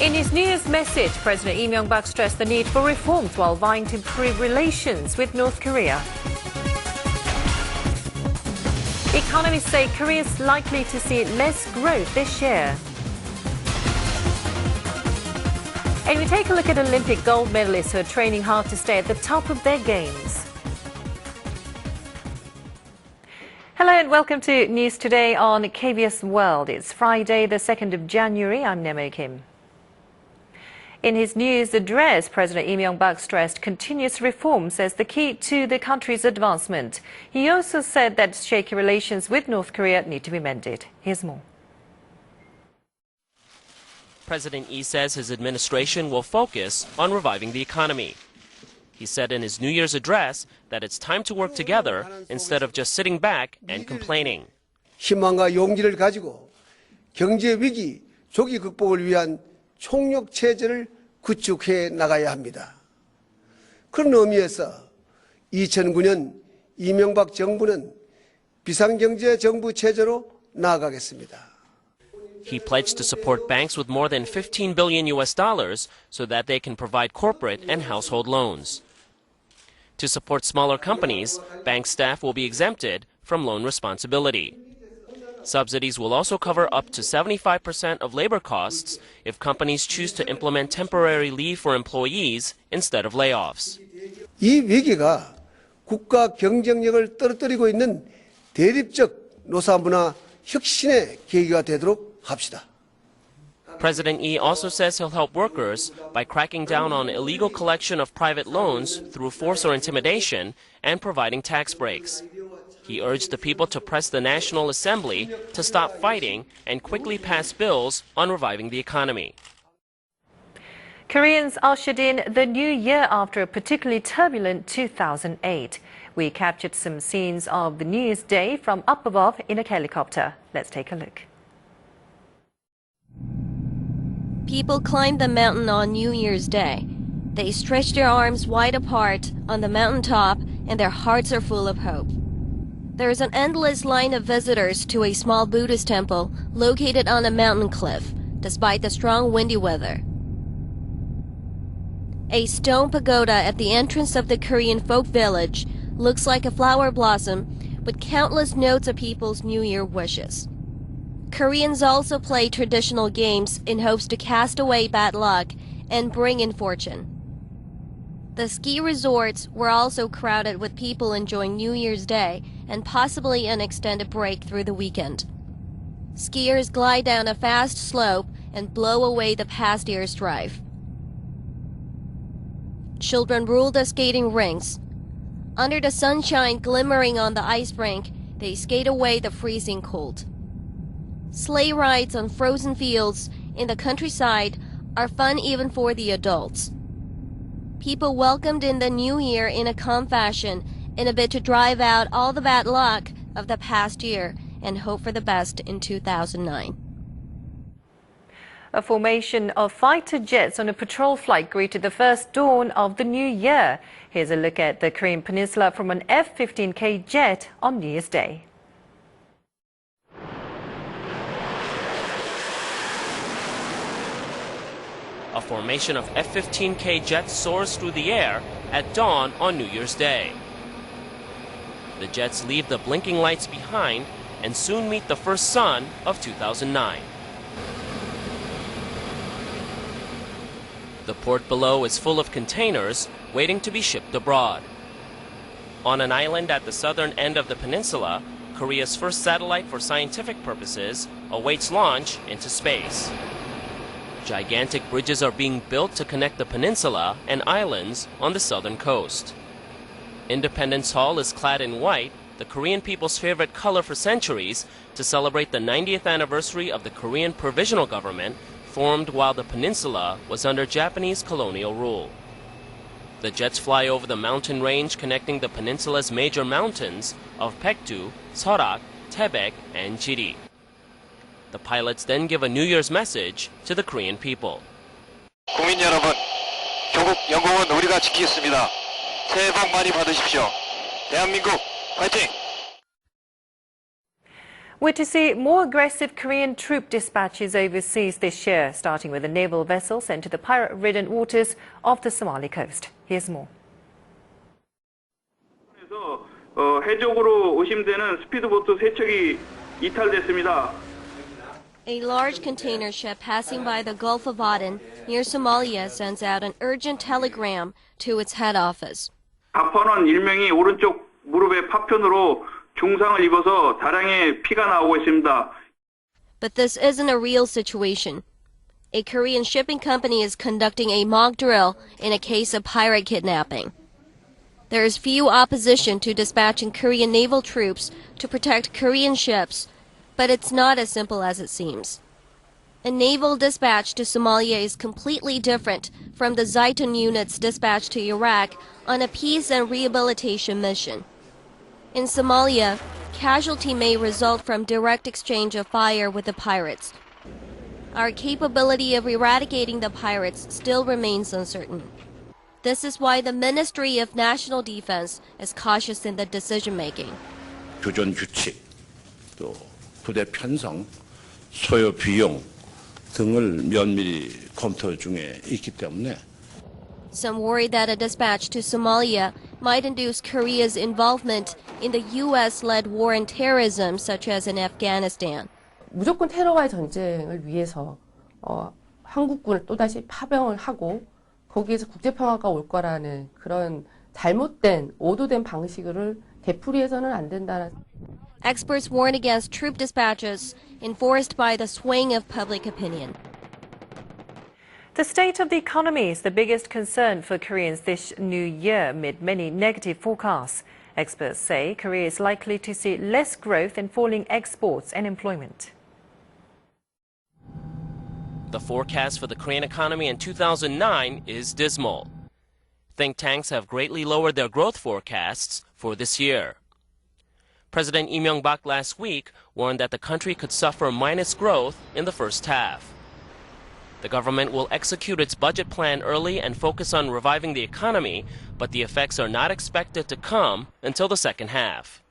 In his New Year's message, President Lee Myung-bak stressed the need for reforms while vying to improve relations with North Korea. Economists say Korea is likely to see less growth this year. And we take a look at Olympic gold medalists who are training hard to stay at the top of their games. Hello and welcome to News Today on KBS World. It's Friday, the 2nd of January. I'm Nemo Kim. In his news address, President Lee Myung-bak stressed continuous reforms as the key to the country's advancement. He also said that shaky relations with North Korea need to be mended. Here's more. President Lee says his administration will focus on reviving the economy. He said in his New Year's address that it's time to work together instead of just sitting back and complaining. 희망과 용기를 가지고 경제 위기 조기 극복을 위한 총력 체제를 구축해 나가야 합니다. 그런 의미에서 2009년 이명박 정부는 비상경제 정부 체제로 나아가겠습니다. He pledged to support banks with more than $15 billion so that they can provide corporate and household loans. To support smaller companies, bank staff will be exempted from loan responsibility. Subsidies will also cover up to 75% of labor costs if companies choose to implement temporary leave for employees instead of layoffs. 이 위기가 국가 경쟁력을 떨어뜨리고 있는 대립적 노사문화 혁신의 계기가 되도록 합시다. President Lee also says he'll help workers by cracking down on illegal collection of private loans through force or intimidation and providing tax breaks. He urged the people to press the National Assembly to stop fighting and quickly pass bills on reviving the economy. Koreans ushered in the new year after a particularly turbulent 2008. We captured some scenes of the New Year's Day from up above in a helicopter. Let's take a look. People climbed the mountain on New Year's Day. They stretched their arms wide apart on the mountaintop and their hearts are full of hope. There is an endless line of visitors to a small Buddhist temple located on a mountain cliff, despite the strong windy weather. A stone pagoda at the entrance of the Korean folk village looks like a flower blossom with countless notes of people's New Year wishes. Koreans also play traditional games in hopes to cast away bad luck and bring in fortune. The ski resorts were also crowded with people enjoying New Year's Day and possibly an extended break through the weekend. Skiers glide down a fast slope and blow away the past year's drive. Children rule the skating rinks. Under the sunshine glimmering on the ice rink, they skate away the freezing cold. Sleigh rides on frozen fields in the countryside are fun even for the adults. People welcomed in the new year in a calm fashion in a bid to drive out all the bad luck of the past year and hope for the best in 2009. A formation of fighter jets on a patrol flight greeted the first dawn of the new year. Here's a look at the Korean Peninsula from an F-15K jet on New Year's Day. A formation of F-15K jets soars through the air at dawn on New Year's Day. The jets leave the blinking lights behind and soon meet the first sun of 2009. The port below is full of containers waiting to be shipped abroad. On an island at the southern end of the peninsula, Korea's first satellite for scientific purposes awaits launch into space. Gigantic bridges are being built to connect the peninsula and islands on the southern coast. Independence Hall is clad in white, the Korean people's favorite color for centuries, to celebrate the 90th anniversary of the Korean Provisional Government formed while the peninsula was under Japanese colonial rule. The jets fly over the mountain range connecting the peninsula's major mountains of Paektu, Seorak, Taebaek, and Jiri. The pilots then give a New Year's message to the Korean people. 국민 여러분, 조국 영광은 우리가 지키겠습니다. 새해 복 많이 받으십시오. 대한민국 화이팅! We're to see more aggressive Korean troop dispatches overseas this year, starting with a naval vessel sent to the pirate-ridden waters of the Somali coast. Here's more. 해적으로 의심되는 스피드보트 3척이 이탈됐습니다. A large container ship passing by the Gulf of Aden near Somalia sends out an urgent telegram to its head office. 갑판원 1명이 오른쪽 무릎에 파편으로 중상을 입어서 다량의 피가 나오고 있습니다. But this isn't a real situation. A Korean shipping company is conducting a mock drill in a case of pirate kidnapping. There is few opposition to dispatching Korean naval troops to protect Korean ships, but it's not as simple as it seems. A naval dispatch to Somalia is completely different from the Zaytun unit's dispatch to Iraq on a peace and rehabilitation mission. In Somalia, casualty may result from direct exchange of fire with the pirates. Our capability of eradicating the pirates still remains uncertain. This is why the Ministry of National Defense is cautious in the decision-making. 교전 규칙, 또 부대 편성, 소요 비용 등을 면밀히 검토 중에 있기 때문에 Some worry that a dispatch to Somalia might induce Korea's involvement in the U.S.-led war on terrorism, such as in Afghanistan. 무조건 테러와의 전쟁을 위해서 한국군을 또다시 파병을 하고 거기에서 국제평화가 올 거라는 그런 잘못된, 오도된 방식을 되풀이해서는 안 된다는. Experts warn against troop dispatches enforced by the swing of public opinion. The state of the economy is the biggest concern for Koreans this new year amid many negative forecasts. Experts say Korea is likely to see less growth and falling exports and employment. The forecast for the Korean economy in 2009 is dismal. Think tanks have greatly lowered their growth forecasts for this year. President Lee Myung-bak last week warned that the country could suffer minus growth in the first half. The government will execute its budget plan early and focus on reviving the economy, but the effects are not expected to come until the second half.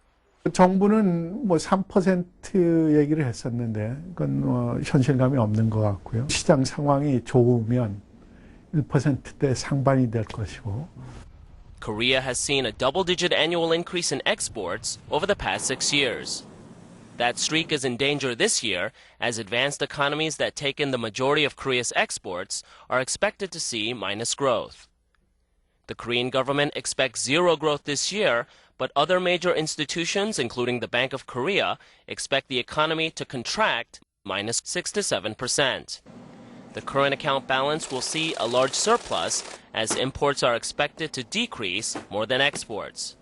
정부는 3% 얘기를 했었는데 그건 현실감이 없는 것 같고요. 시장 상황이 좋으면 1%대 상반이 될 것이고. Korea has seen a double-digit annual increase in exports over the past 6 years. That streak is in danger this year as advanced economies that take in the majority of Korea's exports are expected to see minus growth. The Korean government expects zero growth this year, but other major institutions, including the Bank of Korea, expect the economy to contract minus 6 to 7%. The current account balance will see a large surplus as imports are expected to decrease more than exports.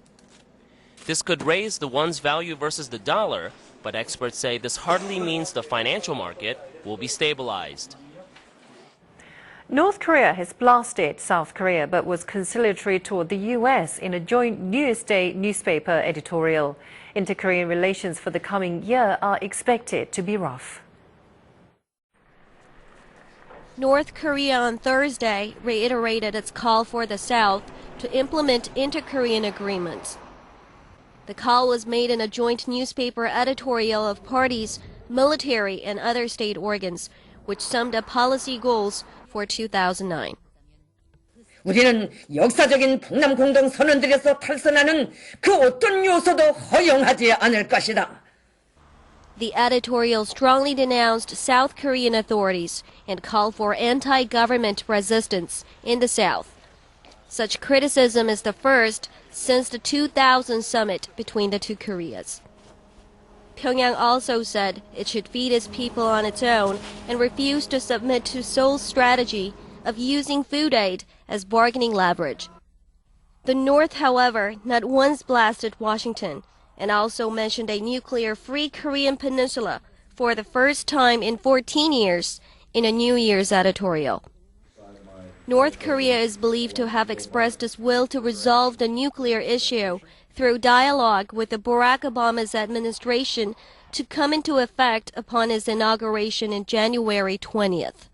This could raise the won's value versus the dollar, but experts say this hardly means the financial market will be stabilized. North Korea has blasted South Korea but was conciliatory toward the U.S. in a joint Newsday newspaper editorial. Inter-Korean relations for the coming year are expected to be rough. North Korea on Thursday reiterated its call for the South to implement inter-Korean agreements. The call was made in a joint newspaper editorial of parties, military, and other state organs, which summed up policy goals for 2009. 우리는 역사적인 북남 공동 선언들에서 탈선하는 그 어떤 요소도 허용하지 않을 것이다. The editorial strongly denounced South Korean authorities and called for anti-government resistance in the South. Such criticism is the first since the 2000 summit between the two Koreas. Pyongyang also said it should feed its people on its own and refused to submit to Seoul's strategy of using food aid as bargaining leverage. The North, however, not once blasted Washington and also mentioned a nuclear-free Korean peninsula for the first time in 14 years in a New Year's editorial. North Korea is believed to have expressed its will to resolve the nuclear issue through dialogue with the Barack Obama's administration to come into effect upon his inauguration in January 20th.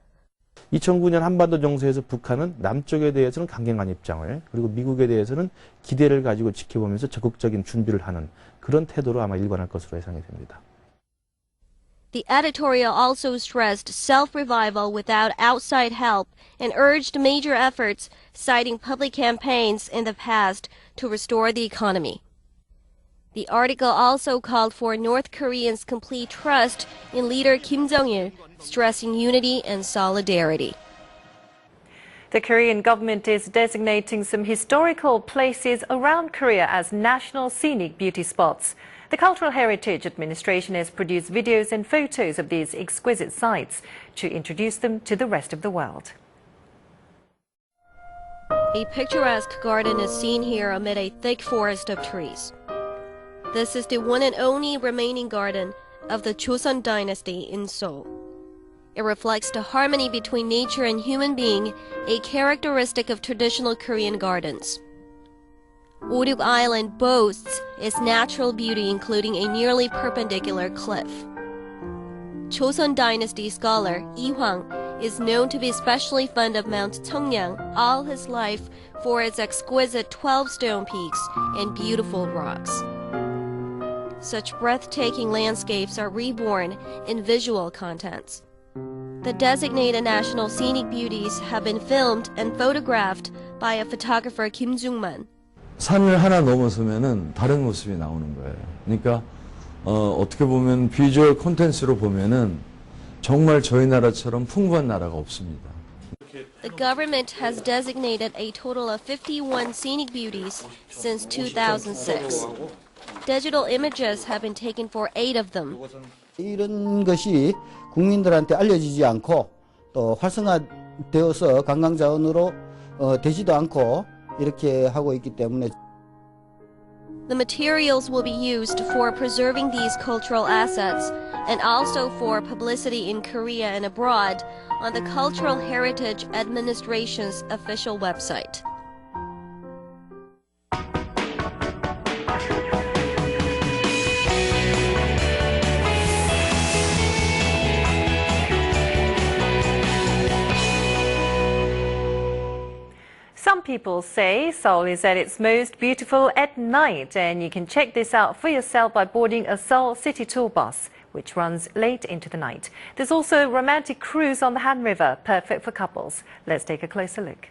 2009년 한반도 정세에서 북한은 남쪽에 대해서는 강경한 입장을 그리고 미국에 대해서는 기대를 가지고 지켜보면서 적극적인 준비를 하는 그런 태도로 아마 일관할 것으로 예상이 됩니다. The editorial also stressed self-revival without outside help and urged major efforts, citing public campaigns in the past to restore the economy. The article also called for North Koreans' complete trust in leader Kim Jong-il, stressing unity and solidarity. The Korean government is designating some historical places around Korea as national scenic beauty spots. The Cultural Heritage Administration has produced videos and photos of these exquisite sites to introduce them to the rest of the world. A picturesque garden is seen here amid a thick forest of trees. This is the one and only remaining garden of the Joseon dynasty in Seoul. It reflects the harmony between nature and human being, a characteristic of traditional Korean gardens. Oruk Island boasts its natural beauty, including a nearly perpendicular cliff. Joseon dynasty scholar Lee Hwang is known to be especially fond of Mount Cheongyang all his life for its exquisite 12-stone peaks and beautiful rocks. Such breathtaking landscapes are reborn in visual contents. The designated national scenic beauties have been filmed and photographed by a photographer Kim Jung-man. 산을 하나 넘어서면은 다른 모습이 나오는 거예요. 그러니까 어떻게 보면 비주얼 콘텐츠로 보면은 정말 저희 나라처럼 풍부한 나라가 없습니다. The government has designated a total of 51 scenic beauties since 2006. Digital images have been taken for 8 of them. 이런 것이 국민들한테 알려지지 않고 또 활성화되어서 관광자원으로 되지도 않고 이렇게 하고 있기 때문에 The materials will be used for preserving these cultural assets and also for publicity in Korea and abroad on the Cultural Heritage Administration's official website. Some people say Seoul is at its most beautiful at night, and you can check this out for yourself by boarding a Seoul City Tour bus, which runs late into the night. There's also a romantic cruise on the Han River, perfect for couples. Let's take a closer look.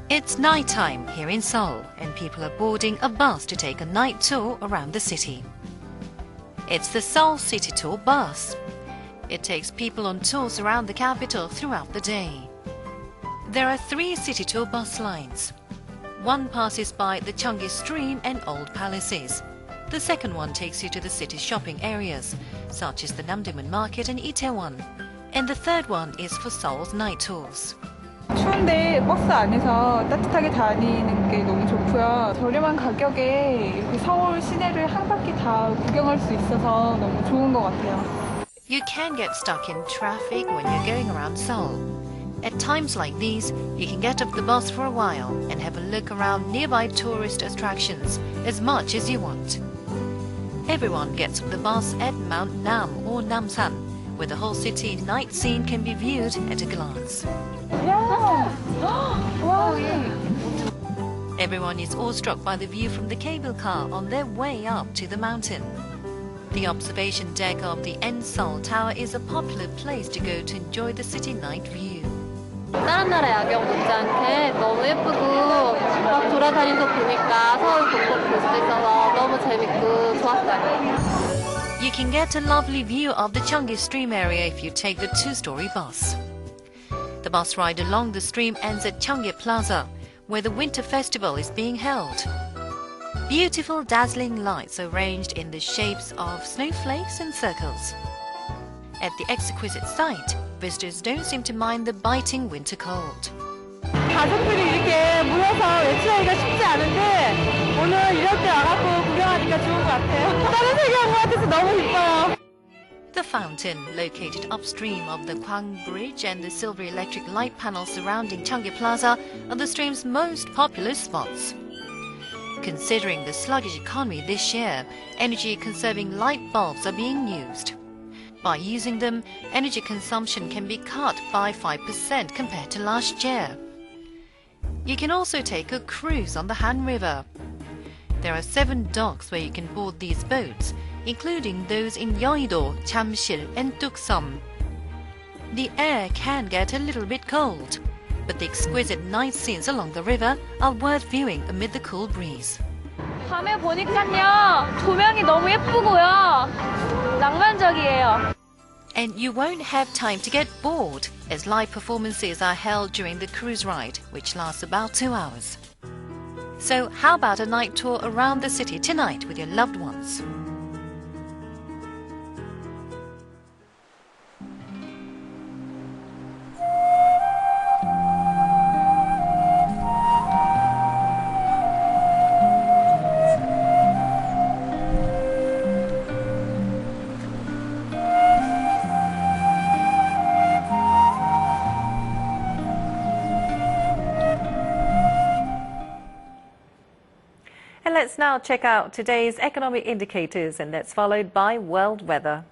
It's nighttime here in Seoul, and people are boarding a bus to take a night tour around the city. It's the Seoul City Tour bus. It takes people on tours around the capital throughout the day. There are 3 city tour bus lines. One passes by the Cheonggye Stream and old palaces. The second one takes you to the city's shopping areas, such as the Namdaemun Market and Itaewon. And the third one is for Seoul's night tours. 추운데 버스 안에서 따뜻하게 다니는 게 너무 좋고요. 저렴한 가격에 이렇게 서울 시내를 한 바퀴 다 구경할 수 있어서 너무 좋은 것 같아요. You can get stuck in traffic when you're going around Seoul. At times like these, you can get off the bus for a while and have a look around nearby tourist attractions as much as you want. Everyone gets off the bus at Mount Nam or Namsan, where the whole city night scene can be viewed at a glance. Everyone is awestruck by the view from the cable car on their way up to the mountain. The observation deck of the Seoul Tower is a popular place to go to enjoy the city night view. 다른 나라 야경 못지않게 너무 예쁘고 막 돌아다니면서 보니까 서울 곳곳 볼 수 있어서 너무 재밌고 좋았어요. You can get a lovely view of the Cheonggye Stream area if you take the 2-story bus. The bus ride along the stream ends at Cheonggye Plaza, where the winter festival is being held. Beautiful, dazzling lights are arranged in the shapes of snowflakes and circles. At the exquisite site, visitors don't seem to mind the biting winter cold. 가족들이 이렇게 모여서 외출하기가 쉽지 않은데 오늘 이럴 때 와갖고 구경하니까 좋은 것 같아요. 다른 세계 온 것 같아서 너무 기뻐요. The fountain, located upstream of the Kwang Bridge and the silver electric light panels surrounding Cheonggye Plaza, are the stream's most popular spots. Considering the sluggish economy this year, energy-conserving light bulbs are being used. By using them, energy consumption can be cut by 5% compared to last year. You can also take a cruise on the Han River. There are 7 docks where you can board these boats, including those in Yeouido, Jamsil and Tuksum. The air can get a little bit cold, but the exquisite night scenes along the river are worth viewing amid the cool breeze. 밤에 보니까요, 조명이 너무 예쁘고요. 낭만적이에요. And you won't have time to get bored, as live performances are held during the cruise ride, which lasts about 2 hours. So how about a night tour around the city tonight with your loved ones? And let's now check out today's economic indicators, and that's followed by world weather.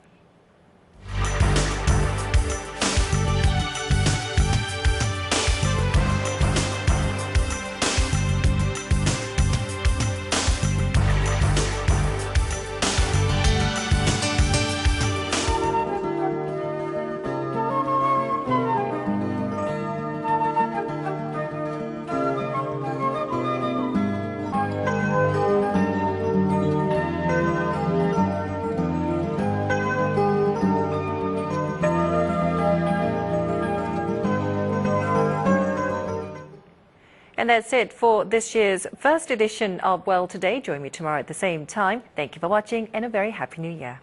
And that's it for this year's first edition of World Today. Join me tomorrow at the same time. Thank you for watching and a very happy new year.